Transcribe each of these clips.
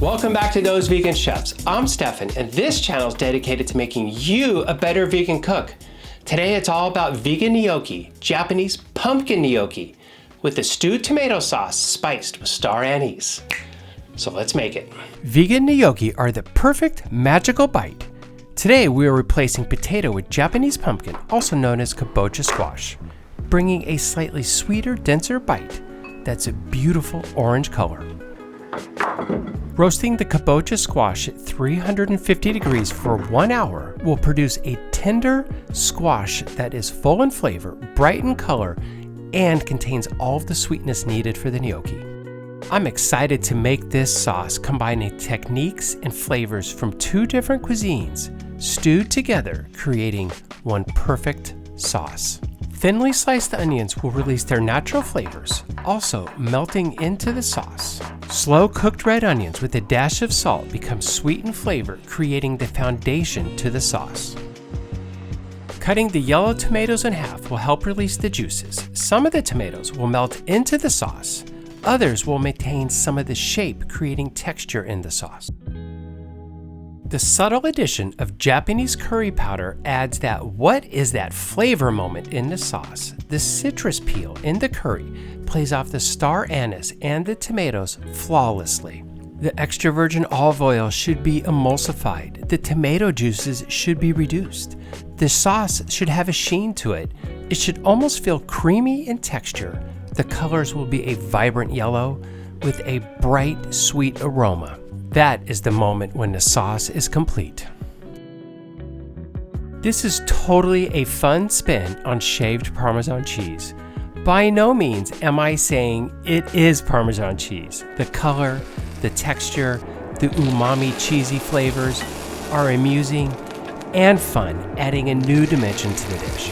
Welcome back to Those Vegan Chefs. I'm Stefan, and this channel is dedicated to making you a better vegan cook. Today it's all about vegan gnocchi, Japanese pumpkin gnocchi, with a stewed tomato sauce spiced with star anise. So let's make it. Vegan gnocchi are the perfect magical bite. Today we are replacing potato with Japanese pumpkin, also known as kabocha squash, bringing a slightly sweeter, denser bite that's a beautiful orange color. Roasting the kabocha squash at 350 degrees for 1 hour will produce a tender squash that is full in flavor, bright in color, and contains all of the sweetness needed for the gnocchi. I'm excited to make this sauce combining techniques and flavors from two different cuisines, stewed together, creating one perfect sauce. Thinly sliced onions will release their natural flavors, also melting into the sauce. Slow cooked red onions with a dash of salt become sweet in flavor, creating the foundation to the sauce. Cutting the yellow tomatoes in half will help release the juices. Some of the tomatoes will melt into the sauce. Others will maintain some of the shape, creating texture in the sauce. The subtle addition of Japanese curry powder adds that what is that flavor moment in the sauce. The citrus peel in the curry plays off the star anise and the tomatoes flawlessly. The extra virgin olive oil should be emulsified. The tomato juices should be reduced. The sauce should have a sheen to it. It should almost feel creamy in texture. The colors will be a vibrant yellow with a bright, sweet aroma. That is the moment when the sauce is complete. This is totally a fun spin on shaved Parmesan cheese. By no means am I saying it is Parmesan cheese. The color, the texture, the umami cheesy flavors are amusing and fun, adding a new dimension to the dish.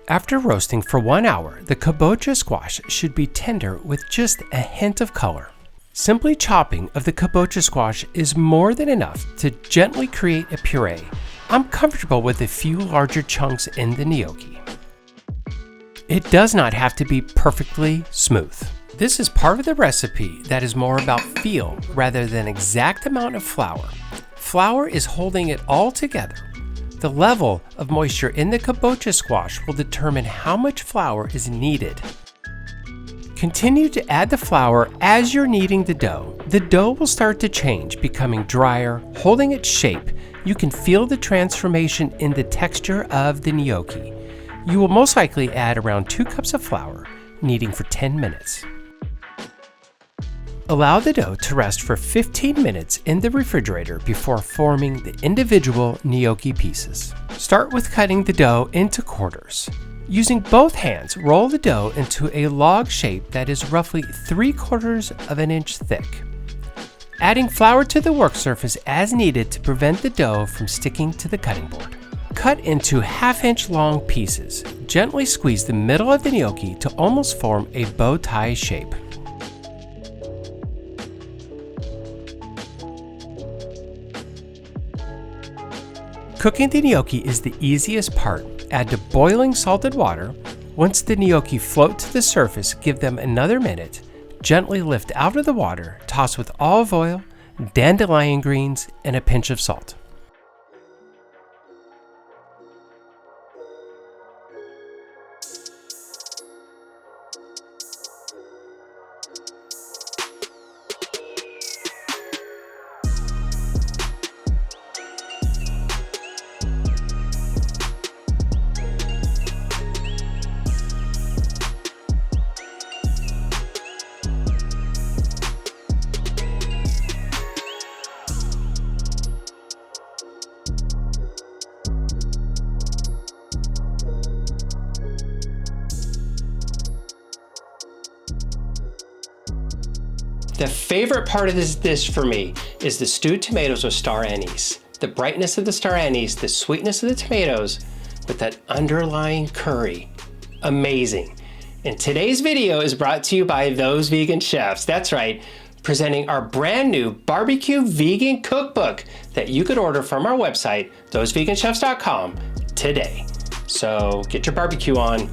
After roasting for 1 hour, the kabocha squash should be tender with just a hint of color. Simply chopping of the kabocha squash is more than enough to gently create a puree. I'm comfortable with a few larger chunks in the gnocchi. It does not have to be perfectly smooth. This is part of the recipe that is more about feel rather than exact amount of flour. Flour is holding it all together. The level of moisture in the kabocha squash will determine how much flour is needed. Continue to add the flour as you're kneading the dough. The dough will start to change, becoming drier, holding its shape. You can feel the transformation in the texture of the gnocchi. You will most likely add around 2 cups of flour, kneading for 10 minutes. Allow the dough to rest for 15 minutes in the refrigerator before forming the individual gnocchi pieces. Start with cutting the dough into quarters. Using both hands, roll the dough into a log shape that is roughly 3/4 of an inch thick. Adding flour to the work surface as needed to prevent the dough from sticking to the cutting board. Cut into 1/2 inch long pieces. Gently squeeze the middle of the gnocchi to almost form a bow tie shape. Cooking the gnocchi is the easiest part. Add to boiling salted water. Once the gnocchi float to the surface, give them another minute. Gently lift out of the water, toss with olive oil, dandelion greens, and a pinch of salt. The favorite part of this dish for me is the stewed tomatoes with star anise. The brightness of the star anise, the sweetness of the tomatoes, with that underlying curry. Amazing. And today's video is brought to you by Those Vegan Chefs. That's right. presenting our brand new barbecue vegan cookbook that you could order from our website, thoseveganchefs.com, today. So get your barbecue on.